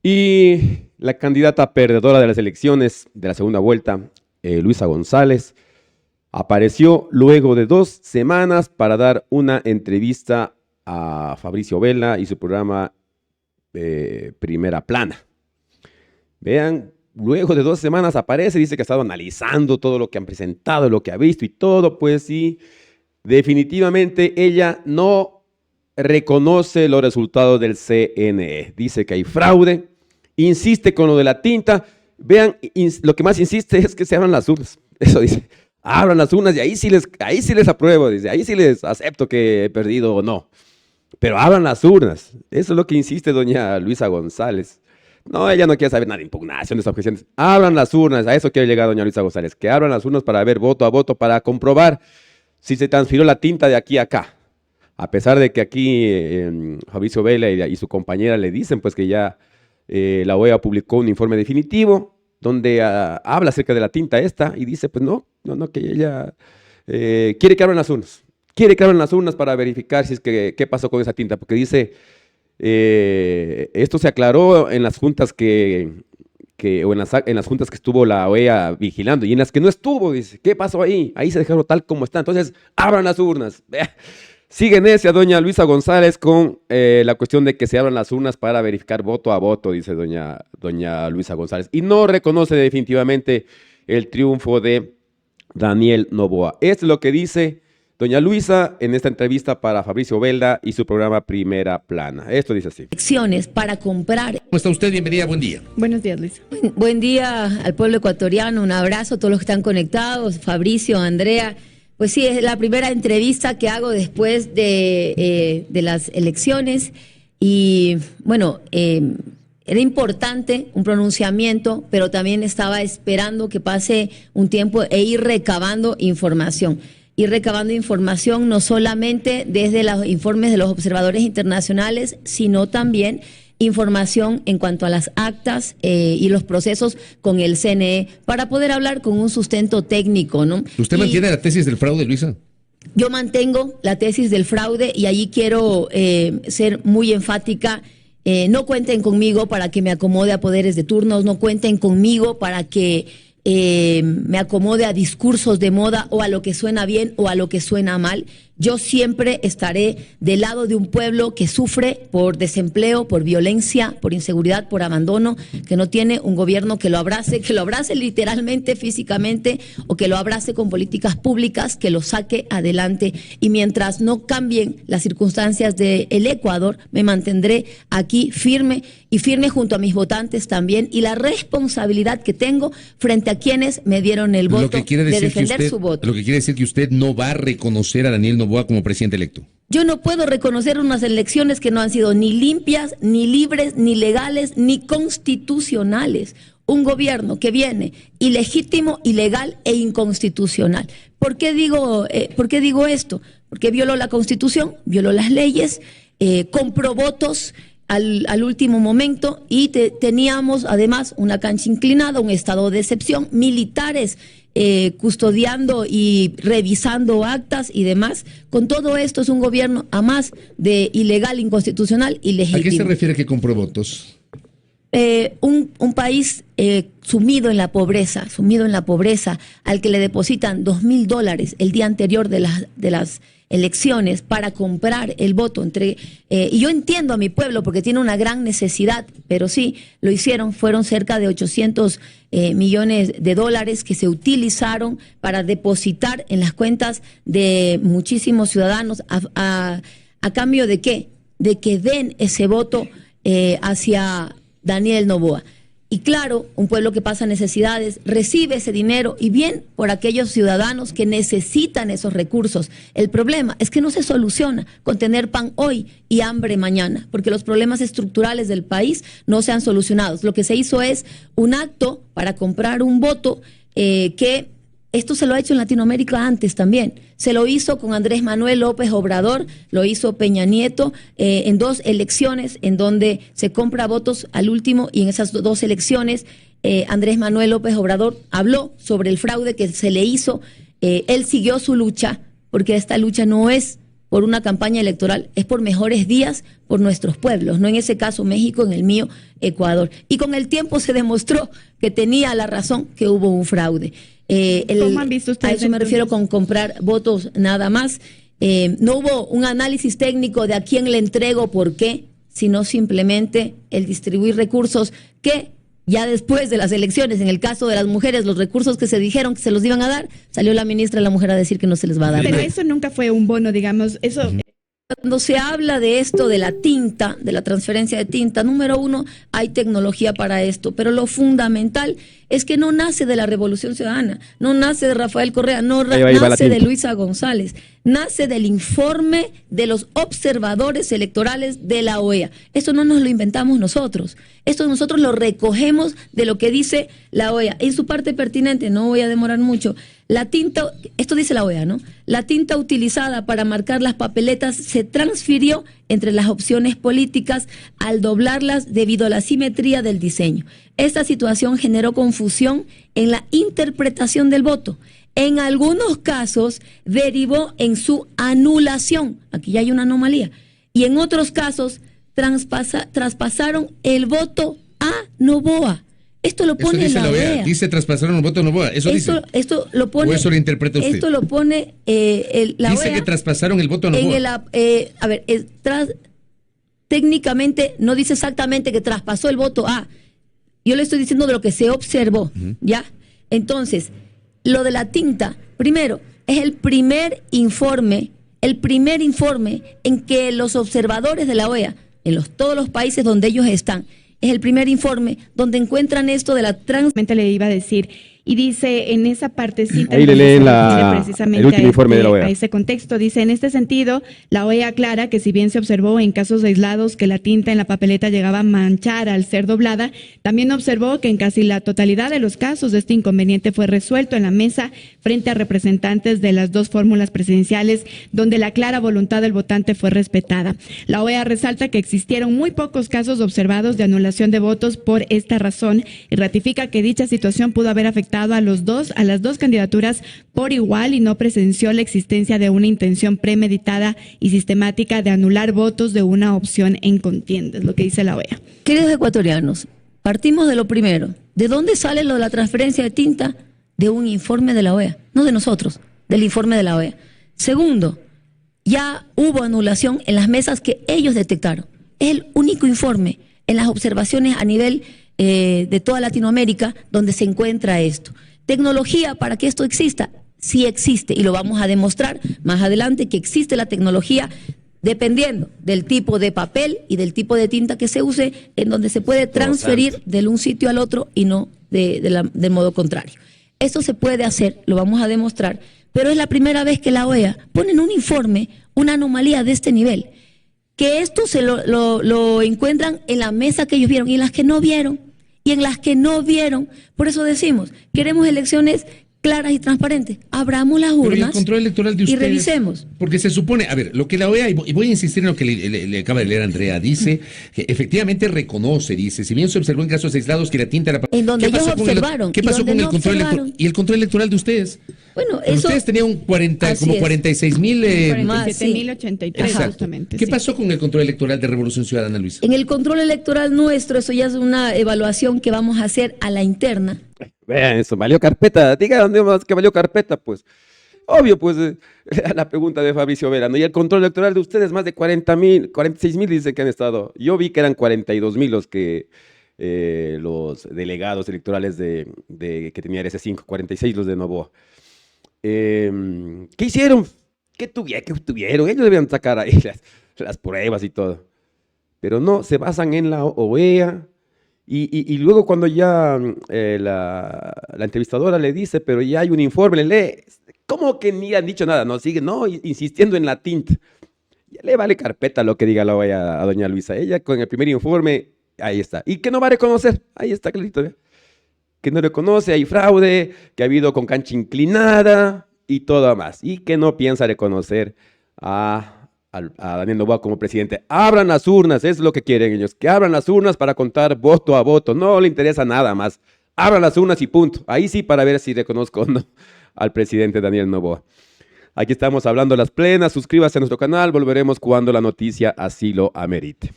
Y la candidata perdedora de las elecciones de la segunda vuelta, Luisa González, apareció luego de 2 semanas para dar una entrevista a Fabricio Vela y su programa Primera Plana. Vean, luego de 2 semanas aparece, dice que ha estado analizando todo lo que han presentado, lo que ha visto y todo, pues sí, definitivamente ella no reconoce los resultados del CNE. Dice que hay fraude, insiste con lo de la tinta. Vean, lo que más insiste es que se abran las urnas. Eso dice, abran las urnas y ahí sí les apruebo, dice, ahí sí les acepto que he perdido o no. Pero abran las urnas. Eso es lo que insiste doña Luisa González. No, ella no quiere saber nada de impugnaciones, objeciones. Abran las urnas, a eso quiere llegar doña Luisa González, que abran las urnas para ver voto a voto, para comprobar si se transfirió la tinta de aquí a acá. A pesar de que aquí Fabricio Vela y su compañera le dicen pues que ya la OEA publicó un informe definitivo donde habla acerca de la tinta esta y dice pues no, que ella quiere que abran las urnas. Quiere que abran las urnas para verificar si es que qué pasó con esa tinta, porque dice, esto se aclaró en las juntas o en las juntas que estuvo la OEA vigilando y en las que no estuvo, dice, ¿qué pasó ahí? Ahí se dejaron tal como está, entonces abran las urnas. Sigue necia doña Luisa González con la cuestión de que se abran las urnas para verificar voto a voto, dice doña Luisa González, y no reconoce definitivamente el triunfo de Daniel Noboa. Esto es lo que dice doña Luisa en esta entrevista para Fabricio Vela y su programa Primera Plana. Esto dice así. Elecciones para comprar. ¿Cómo está usted? Bienvenida, buen día. Buenos días, Luis. Buen día al pueblo ecuatoriano, un abrazo a todos los que están conectados, Fabricio, Andrea. Pues sí, es la primera entrevista que hago después de las elecciones y bueno, era importante un pronunciamiento, pero también estaba esperando que pase un tiempo e ir recabando información. Ir recabando información no solamente desde los informes de los observadores internacionales, sino también información en cuanto a las actas y los procesos con el CNE para poder hablar con un sustento técnico, ¿no? ¿Usted mantiene la tesis del fraude, Luisa? Yo mantengo la tesis del fraude y allí quiero ser muy enfática. No cuenten conmigo para que me acomode a poderes de turnos, no cuenten conmigo para que me acomode a discursos de moda o a lo que suena bien o a lo que suena mal. Yo siempre estaré del lado de un pueblo que sufre por desempleo, por violencia, por inseguridad, por abandono, que no tiene un gobierno que lo abrace literalmente, físicamente, o que lo abrace con políticas públicas, que lo saque adelante. Y mientras no cambien las circunstancias del Ecuador, me mantendré aquí firme y firme junto a mis votantes también, y la responsabilidad que tengo frente a quienes me dieron el voto de defender su voto. Lo que quiere decir que usted no va a reconocer a Daniel Noboa como presidente electo. Yo no puedo reconocer unas elecciones que no han sido ni limpias, ni libres, ni legales, ni constitucionales. Un gobierno que viene ilegítimo, ilegal e inconstitucional. ¿Por qué digo esto? Porque violó la Constitución, violó las leyes, compró votos al último momento y teníamos además una cancha inclinada, un estado de excepción, militares custodiando y revisando actas y demás. Con todo esto es un gobierno a más de ilegal, inconstitucional y ilegítimo. ¿A qué se refiere que compró votos? Un país sumido en la pobreza, al que le depositan $2,000 el día anterior de las elecciones para comprar el voto y yo entiendo a mi pueblo porque tiene una gran necesidad, pero sí, lo hicieron, fueron cerca de 800 millones de dólares que se utilizaron para depositar en las cuentas de muchísimos ciudadanos a cambio de ¿qué? De que den ese voto hacia Daniel Noboa. Y claro, un pueblo que pasa necesidades recibe ese dinero y bien por aquellos ciudadanos que necesitan esos recursos. El problema es que no se soluciona con tener pan hoy y hambre mañana, porque los problemas estructurales del país no se han solucionado. Lo que se hizo es un acto para comprar un voto que esto se lo ha hecho en Latinoamérica antes también. Se lo hizo con Andrés Manuel López Obrador, lo hizo Peña Nieto en 2 elecciones en donde se compra votos al último, y en esas 2 elecciones Andrés Manuel López Obrador habló sobre el fraude que se le hizo. Él siguió su lucha porque esta lucha no es por una campaña electoral, es por mejores días por nuestros pueblos, no en ese caso México, en el mío Ecuador. Y con el tiempo se demostró que tenía la razón, que hubo un fraude. ¿Cómo han visto ustedes? A eso me refiero con comprar votos nada más. No hubo un análisis técnico de a quién le entrego, por qué, sino simplemente el distribuir recursos que ya después de las elecciones, en el caso de las mujeres, los recursos que se dijeron que se los iban a dar, salió la ministra de la Mujer a decir que no se les va a dar. Pero eso nunca fue un bono, digamos, eso... Cuando se habla de esto, de la tinta, de la transferencia de tinta, número uno, hay tecnología para esto, pero lo fundamental es que no nace de la Revolución Ciudadana, no nace de Rafael Correa, no nace de Luisa González, nace del informe de los observadores electorales de la OEA. Esto no nos lo inventamos nosotros, esto nosotros lo recogemos de lo que dice la OEA. En su parte pertinente, no voy a demorar mucho, la tinta, esto dice la OEA, ¿no? La tinta utilizada para marcar las papeletas se transfirió entre las opciones políticas al doblarlas debido a la simetría del diseño. Esta situación generó confusión en la interpretación del voto. En algunos casos derivó en su anulación. Aquí ya hay una anomalía. Y en otros casos traspasaron el voto a Noboa. Esto lo pone la OEA. Dice traspasaron el voto a Noboa. Esto lo pone. ¿O eso lo interpreta usted? Esto lo pone la dice OEA. Que traspasaron el voto a Noboa. Técnicamente no dice exactamente que traspasó el voto a. Yo le estoy diciendo de lo que se observó, ¿ya? Entonces, lo de la tinta, primero, es el primer informe en que los observadores de la OEA, en todos los países donde ellos están, es el primer informe donde encuentran esto de la le iba a decir, y dice en esa partecita, ahí le leen precisamente el último informe de la OEA. A ese contexto, dice, en este sentido, la OEA aclara que si bien se observó en casos aislados que la tinta en la papeleta llegaba a manchar al ser doblada, también observó que en casi la totalidad de los casos este inconveniente fue resuelto en la mesa frente a representantes de las dos fórmulas presidenciales, donde la clara voluntad del votante fue respetada. La OEA resalta que existieron muy pocos casos observados de anulación de votos por esta razón y ratifica que dicha situación pudo haber afectado a las dos candidaturas por igual y no presenció la existencia de una intención premeditada y sistemática de anular votos de una opción en contienda, es lo que dice la OEA. Queridos ecuatorianos, partimos de lo primero. ¿De dónde sale lo de la transferencia de tinta? De un informe de la OEA, no de nosotros, del informe de la OEA. Segundo, ya hubo anulación en las mesas que ellos detectaron. Es el único informe en las observaciones a nivel de toda Latinoamérica donde se encuentra esto. Tecnología para que esto exista, sí existe y lo vamos a demostrar más adelante que existe la tecnología dependiendo del tipo de papel y del tipo de tinta que se use, en donde se puede transferir de un sitio al otro y no de modo contrario. Esto se puede hacer, lo vamos a demostrar, pero es la primera vez que la OEA pone en un informe una anomalía de este nivel. Que esto se lo encuentran en la mesa que ellos vieron y en las que no vieron. Y en las que no vieron, por eso decimos, queremos elecciones claras y transparentes. Abramos las urnas. Pero el control electoral de ustedes, y revisemos. Porque se supone, a ver, lo que la OEA, y voy a insistir en lo que le acaba de leer Andrea, dice que efectivamente reconoce, dice, si bien se observó en casos aislados que la tinta era... En donde ellos observaron. ¿Qué pasó con el control electoral? ¿Y el control electoral de ustedes? Bueno, eso, ustedes tenían como 46,000... 47,083 justamente. ¿Qué pasó con el control electoral de Revolución Ciudadana, Luisa? En el control electoral nuestro, eso ya es una evaluación que vamos a hacer a la interna. Vean eso, valió carpeta. Diga dónde más que valió carpeta, pues. Obvio, pues, la pregunta de Fabricio Vera, ¿no? Y el control electoral de ustedes, más de 40,000, 46,000 dicen que han estado. Yo vi que eran 42,000 los delegados electorales que tenía RC5, 46 los de Noboa. ¿Qué hicieron? ¿Qué tuvieron? Ellos debían sacar ahí las pruebas y todo. Pero no, se basan en la OEA. Y luego cuando ya la entrevistadora le dice, pero ya hay un informe, le lee, ¿cómo que ni han dicho nada? No, sigue, no, insistiendo en la tinta. Ya le vale carpeta lo que diga la OEA a doña Luisa. Ella con el primer informe, ahí está. ¿Y que no va a reconocer? Ahí está clarito, ¿ve? Que no reconoce, hay fraude, que ha habido con cancha inclinada y todo más. Y que no piensa reconocer a Daniel Noboa como presidente. Abran las urnas, es lo que quieren ellos, que abran las urnas para contar voto a voto, no le interesa nada más. Abran las urnas y punto. Ahí sí para ver si reconozco o no al presidente Daniel Noboa. Aquí estamos hablando las plenas. Suscríbase a nuestro canal. Volveremos cuando la noticia así lo amerite.